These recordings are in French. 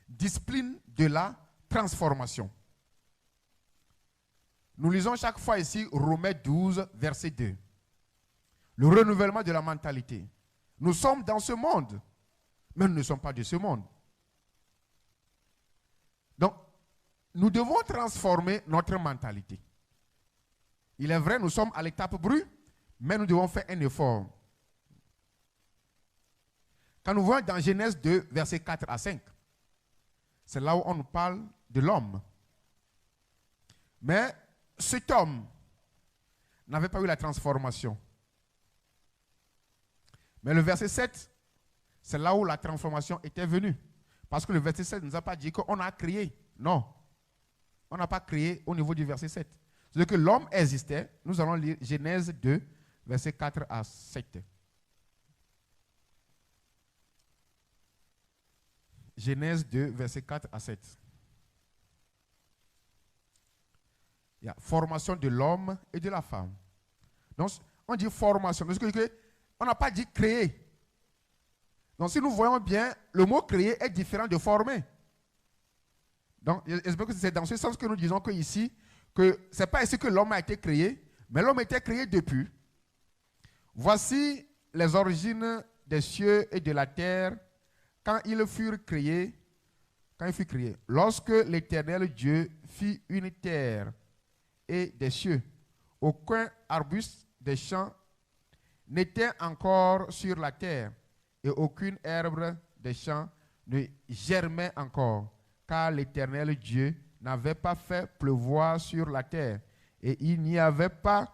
Discipline de la transformation. Nous lisons chaque fois ici Romains 12, verset 2. Le renouvellement de la mentalité. Nous sommes dans ce monde, mais nous ne sommes pas de ce monde. Donc, nous devons transformer notre mentalité. Il est vrai, nous sommes à l'étape brute, mais nous devons faire un effort. Quand nous voyons dans Genèse 2, versets 4 à 5, c'est là où on nous parle de l'homme. Mais cet homme n'avait pas eu la transformation. Mais le verset 7, c'est là où la transformation était venue. Parce que le verset 7 ne nous a pas dit qu'on a créé. Non. On n'a pas créé au niveau du verset 7. C'est-à-dire que l'homme existait. Nous allons lire Genèse 2, versets 4 à 7. Genèse 2, versets 4 à 7. Il y a formation de l'homme et de la femme. Donc, on dit formation. Parce que on n'a pas dit créer. Donc, si nous voyons bien, le mot créer est différent de former. Donc, j'espère que c'est dans ce sens que nous disons que ici, que ce n'est pas ici que l'homme a été créé, mais l'homme a été créé depuis. Voici les origines des cieux et de la terre quand ils furent créés. Lorsque l'Éternel Dieu fit une terre et des cieux, aucun arbuste des champs n'était encore sur la terre, et aucune herbe des champs ne germait encore, car l'Éternel Dieu n'avait pas fait pleuvoir sur la terre, et il n'y avait point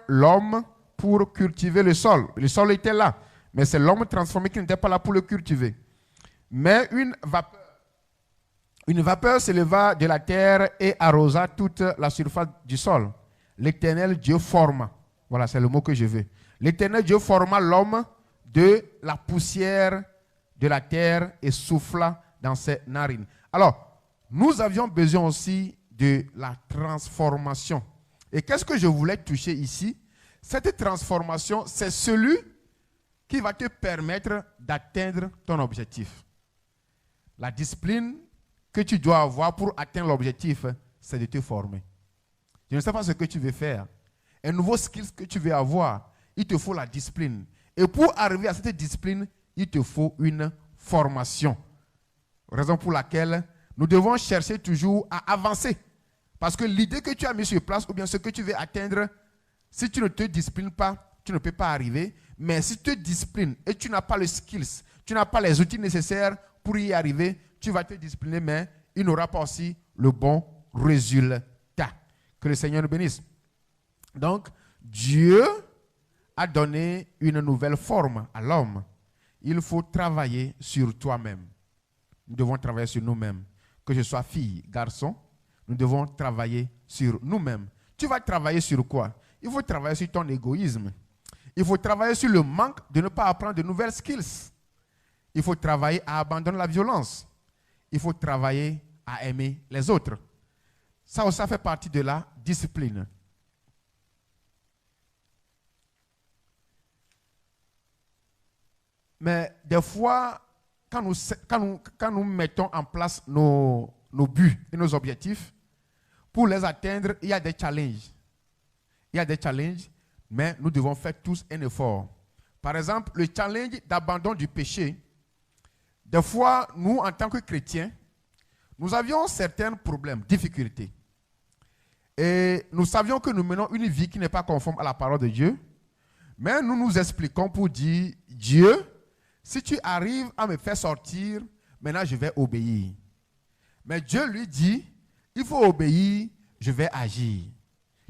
l'homme pour cultiver le sol. Le sol était là, mais c'est l'homme transformé qui n'était pas là pour le cultiver. Mais une vapeur s'éleva de la terre et arrosa toute la surface du sol. L'Éternel Dieu forma. Voilà, c'est le mot que je veux. L'Éternel Dieu forma l'homme de la poussière de la terre et souffla dans ses narines. Alors, nous avions besoin aussi de la transformation. Et qu'est-ce que je voulais toucher ici? Cette transformation, c'est celui qui va te permettre d'atteindre ton objectif. La discipline que tu dois avoir pour atteindre l'objectif, c'est de te former. Je ne sais pas ce que tu veux faire. Un nouveau skill que tu veux avoir, il te faut la discipline. Et pour arriver à cette discipline, il te faut une formation. Raison pour laquelle nous devons chercher toujours à avancer. Parce que l'idée que tu as mise sur place, ou bien ce que tu veux atteindre, si tu ne te disciplines pas, tu ne peux pas arriver. Mais si tu te disciplines et tu n'as pas les skills, tu n'as pas les outils nécessaires pour y arriver, tu vas te discipliner, mais il n'aura pas aussi le bon résultat. Que le Seigneur nous bénisse. Donc, Dieu a donné une nouvelle forme à l'homme. Il faut travailler sur toi-même. Nous devons travailler sur nous-mêmes. Que je sois fille, garçon, nous devons travailler sur nous-mêmes. Tu vas travailler sur quoi? Il faut travailler sur ton égoïsme. Il faut travailler sur le manque de ne pas apprendre de nouvelles skills. Il faut travailler à abandonner la violence. Il faut travailler à aimer les autres. Ça fait partie de la discipline. Mais des fois, quand nous mettons en place nos buts et nos objectifs, pour les atteindre, il y a des challenges. Il y a des challenges, mais nous devons faire tous un effort. Par exemple, le challenge d'abandon du péché. Des fois, nous, en tant que chrétiens, nous avions certains problèmes, difficultés. Et nous savions que nous menons une vie qui n'est pas conforme à la parole de Dieu. Mais nous nous expliquons pour dire, Dieu, si tu arrives à me faire sortir, maintenant je vais obéir. Mais Dieu lui dit, il faut obéir, je vais agir.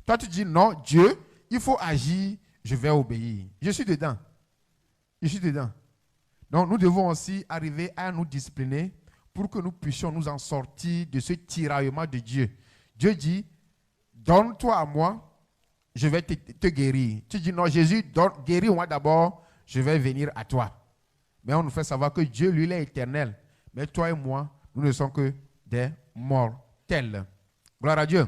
Toi tu dis, non, Dieu, il faut agir, je vais obéir. Je suis dedans. Je suis dedans. Donc nous devons aussi arriver à nous discipliner pour que nous puissions nous en sortir de ce tiraillement de Dieu. Dieu dit, donne-toi à moi, je vais te guérir. Tu dis, non, Jésus, guéris-moi d'abord, je vais venir à toi. Mais on nous fait savoir que Dieu, lui, il est éternel. Mais toi et moi, nous ne sommes que des mortels. Gloire à Dieu.